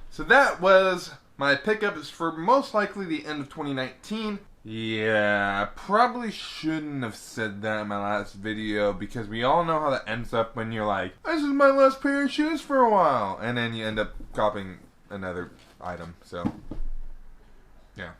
So that was my pickups for most likely the end of 2019. Yeah, I probably shouldn't have said that in my last video because we all know how that ends up when you're like, this is my last pair of shoes for a while. And then you end up copying another item, so yeah.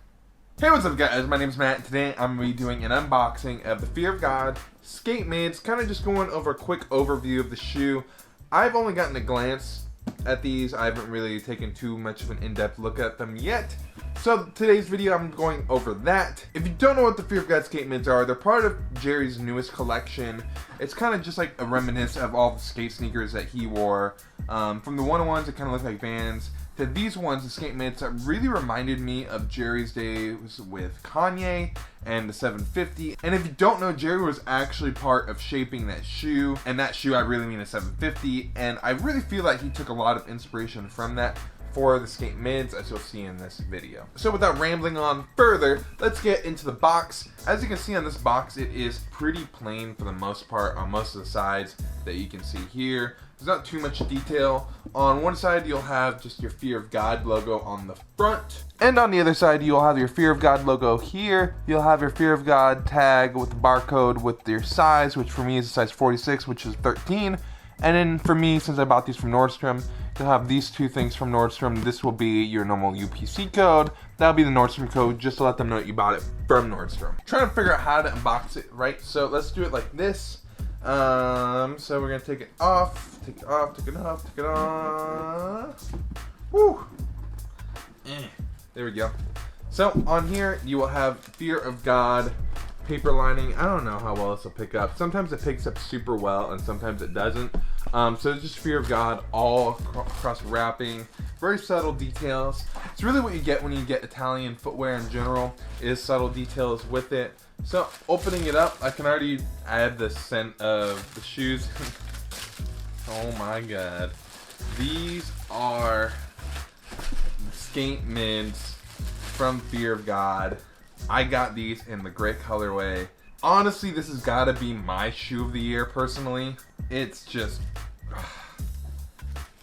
Hey, what's up guys, my name's Matt, and today I'm going to be doing an unboxing of the Fear of God skate mids, kind of just going over a quick overview of the shoe. I've only gotten a glance at these, I haven't really taken too much of an in-depth look at them yet. So today's video I'm going over that. If you don't know what the Fear of God skate mids are, they're part of Jerry's newest collection. It's kind of just like a reminiscence of all the skate sneakers that he wore. From the 101s that kind of look like Vans, to these ones, the skate mids, that really reminded me of Jerry's days with Kanye and the 750. And if you don't know, Jerry was actually part of shaping that shoe. And that shoe, I really mean a 750. And I really feel like he took a lot of inspiration from that for the skate mids, as you'll see in this video. So without rambling on further, let's get into the box. As you can see on this box, it is pretty plain for the most part on most of the sides that you can see here. There's not too much detail. On one side, you'll have just your Fear of God logo on the front. And on the other side, you'll have your Fear of God logo here. You'll have your Fear of God tag with the barcode with your size, which for me is a size 46, which is 13. And then for me, since I bought these from Nordstrom, you'll have these two things from Nordstrom. This will be your normal UPC code. That'll be the Nordstrom code, just to let them know that you bought it from Nordstrom. Trying to figure out how to unbox it right, so let's do it like this. So we're gonna take it off, take it off, take it off, take it off. Woo! There we go. So on here, you will have Fear of God paper lining. I don't know how well this will pick up. Sometimes it picks up super well and sometimes it doesn't. So it's just Fear of God all across wrapping. Very subtle details. It's really what you get when you get Italian footwear in general, is subtle details with it. So opening it up, I can already add the scent of the shoes. Oh my god. These are skate mids from Fear of God. I got these in the gray colorway. Honestly, this has got to be my shoe of the year personally. It's just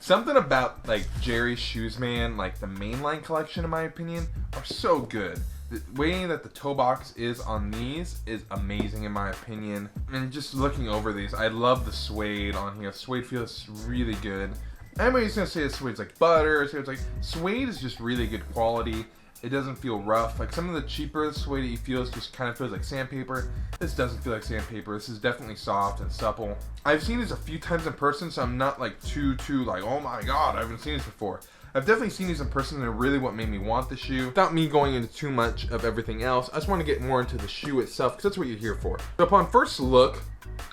something about like Jerry's shoes, man, like the mainline collection in my opinion, are so good. The way that the toe box is on these is amazing in my opinion. And just looking over these, I love the suede on here. Suede feels really good. Everybody's gonna say that suede's like butter, so it's like suede is just really good quality. It doesn't feel rough. Like some of the cheaper suede that you feel just kind of feels like sandpaper. This doesn't feel like sandpaper. This is definitely soft and supple. I've seen these a few times in person, so I'm not like too like, oh my god, I haven't seen this before. I've definitely seen these in person, and they're really what made me want the shoe. Without me going into too much of everything else, I just want to get more into the shoe itself, because that's what you're here for. So upon first look,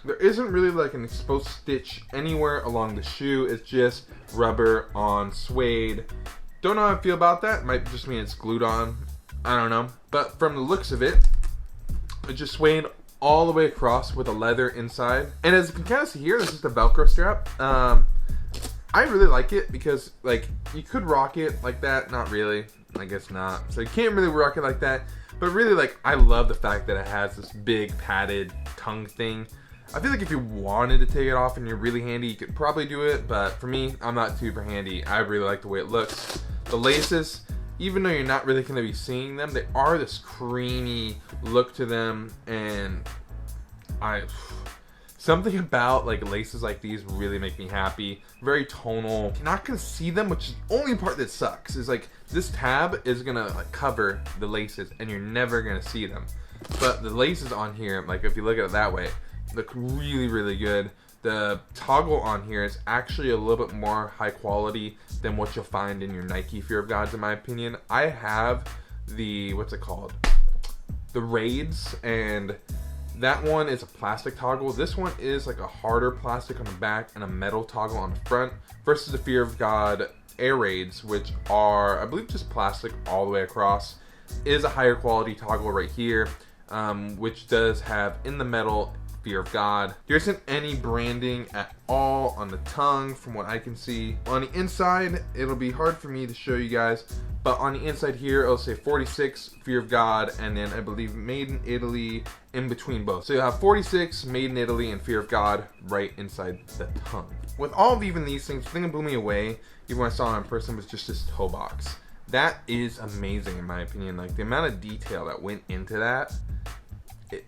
there isn't really like an exposed stitch anywhere along the shoe. It's just rubber on suede. Don't know how I feel about that. Might just mean it's glued on. I don't know. But from the looks of it, it's just suede all the way across with a leather inside. And as you can kind of see here, this is the Velcro strap. I really like it because like you could rock it like that. Not really. I guess not. So you can't really rock it like that. But really, like, I love the fact that it has this big padded tongue thing. I feel like if you wanted to take it off and you're really handy, you could probably do it. But for me, I'm not super handy. I really like the way it looks. The laces, even though you're not really going to be seeing them, they are this creamy look to them. And something about like laces like these really make me happy. Very tonal. You're not going to see them, which is the only part that sucks. Is like this tab is going to like cover the laces and you're never going to see them. But the laces on here, like if you look at it that way, look really, really good. The toggle on here is actually a little bit more high quality than what you'll find in your Nike Fear of Gods, in my opinion. I have the, what's it called? The Raids, and that one is a plastic toggle. This one is like a harder plastic on the back and a metal toggle on the front, versus the Fear of God Air Raids, which are, I believe, just plastic all the way across. Is a higher quality toggle right here, which does have in the metal Fear of God. There isn't any branding at all on the tongue from what I can see. On the inside, it'll be hard for me to show you guys, but on the inside here it'll say 46 Fear of God, and then I believe Made in Italy in between both. So you'll have 46 Made in Italy and Fear of God right inside the tongue. With all of even these things, the thing that blew me away, even when I saw it in person, was just this toe box. That is amazing in my opinion. Like the amount of detail that went into that,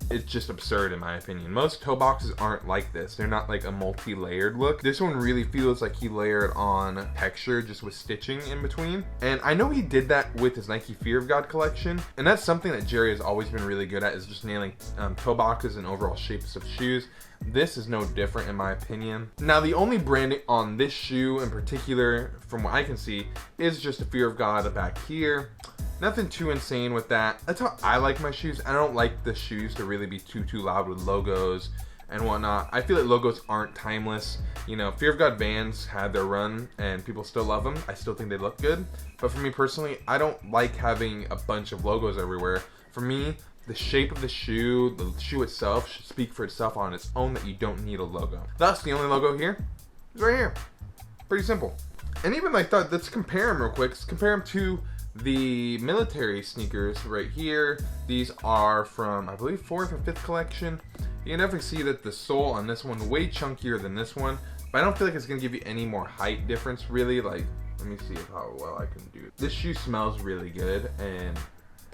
it's just absurd in my opinion. Most toe boxes aren't like this. They're not like a multi-layered look. This one really feels like he layered on texture just with stitching in between. And I know he did that with his Nike Fear of God collection. And that's something that Jerry has always been really good at, is just nailing toe boxes and overall shapes of shoes. This is no different in my opinion. Now the only branding on this shoe in particular, from what I can see, is just a Fear of God back here. Nothing too insane with that. That's how I like my shoes. I don't like the shoes to really be too loud with logos and whatnot. I feel like logos aren't timeless. You know, Fear of God Vans had their run and people still love them. I still think they look good. But for me personally, I don't like having a bunch of logos everywhere. For me, the shape of the shoe itself should speak for itself on its own, that you don't need a logo. Thus, the only logo here is right here. Pretty simple. And even like that, let's compare them real quick. Let's compare them to the military sneakers right here. These are from, I believe, 4th or 5th collection. You can definitely see that the sole on this one way chunkier than this one, but I don't feel like it's gonna give you any more height difference really. Like, let me see how well I can do it. This shoe smells really good, and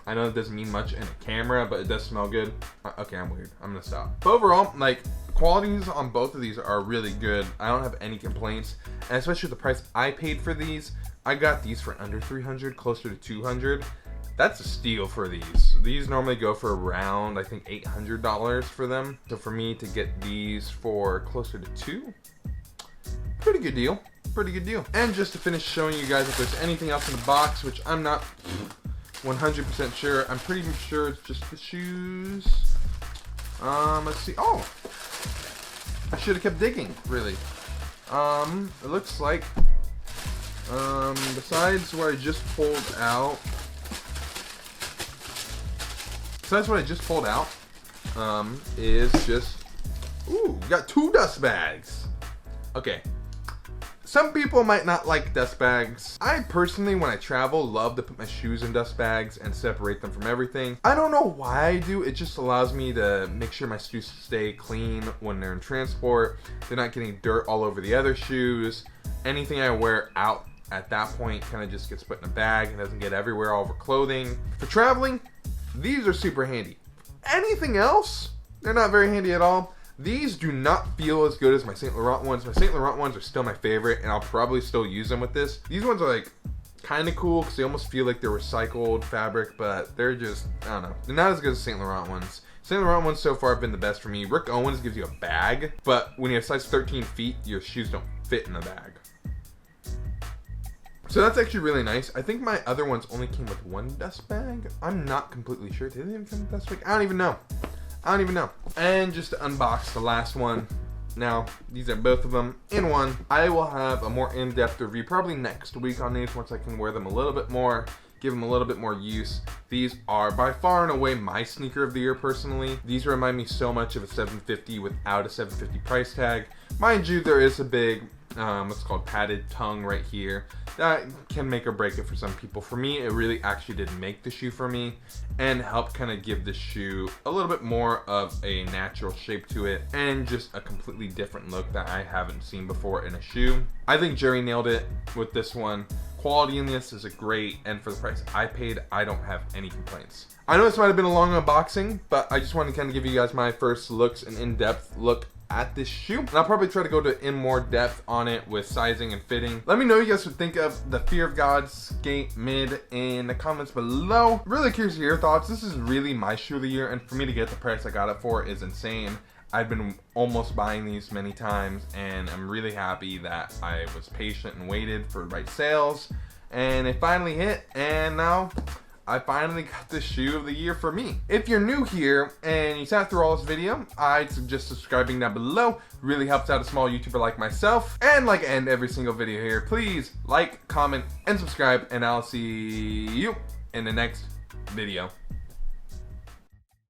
I know it doesn't mean much in a camera, but it does smell good. Okay, I'm weird. I'm gonna stop. But overall, like, qualities on both of these are really good. I don't have any complaints, and especially the price I paid for these. I got these for under 300, closer to 200. That's a steal for these. These normally go for around, I think, $800 for them. So for me to get these for closer to $2, pretty good deal. Pretty good deal. And just to finish showing you guys if there's anything else in the box, which I'm not 100% sure. I'm pretty sure it's just the shoes. Let's see. Oh, I should have kept digging, really. It looks like, besides what I just pulled out, is just, ooh, we got 2 dust bags. Okay. Some people might not like dust bags. I personally, when I travel, love to put my shoes in dust bags and separate them from everything. I don't know why I do. It just allows me to make sure my shoes stay clean when they're in transport. They're not getting dirt all over the other shoes. Anything I wear out at that point kind of just gets put in a bag and doesn't get everywhere all over clothing. For traveling, these are super handy. Anything else, they're not very handy at all. These do not feel as good as my Saint Laurent ones. My Saint Laurent ones are still my favorite, and I'll probably still use them with this. These ones are like kind of cool because they almost feel like they're recycled fabric, but they're just, I don't know. They're not as good as Saint Laurent ones. Saint Laurent ones so far have been the best for me. Rick Owens gives you a bag, but when you have size 13 feet, your shoes don't fit in the bag. So that's actually really nice. I think my other ones only came with 1 dust bag. I'm not completely sure. Did they even come with dust bag? I don't even know. And just to unbox the last one. Now, these are both of them in one. I will have a more in-depth review probably next week on these once I can wear them a little bit more, give them a little bit more use. These are by far and away my sneaker of the year personally. These remind me so much of a $750 without a $750 price tag. Mind you, there is a big, what's called padded tongue right here. That can make or break it for some people. For me, it really actually did make the shoe for me and help kind of give the shoe a little bit more of a natural shape to it and just a completely different look that I haven't seen before in a shoe. I think Jerry nailed it with this one. Quality in this is great, and for the price I paid, I don't have any complaints. I know this might have been a long unboxing, but I just wanted to kind of give you guys my first looks, an in-depth look at this shoe. And I'll probably try to go in more depth on it with sizing and fitting. Let me know what you guys would think of the Fear of God Skate Mid in the comments below. Really curious to hear your thoughts. This is really my shoe of the year, and for me to get the price I got it for is insane. I've been almost buying these many times, and I'm really happy that I was patient and waited for the right sales, and it finally hit, and now I finally got the shoe of the year for me. If you're new here and you sat through all this video, I'd suggest subscribing down below. Really helps out a small YouTuber like myself. And like I end every single video here, please like, comment, and subscribe, and I'll see you in the next video.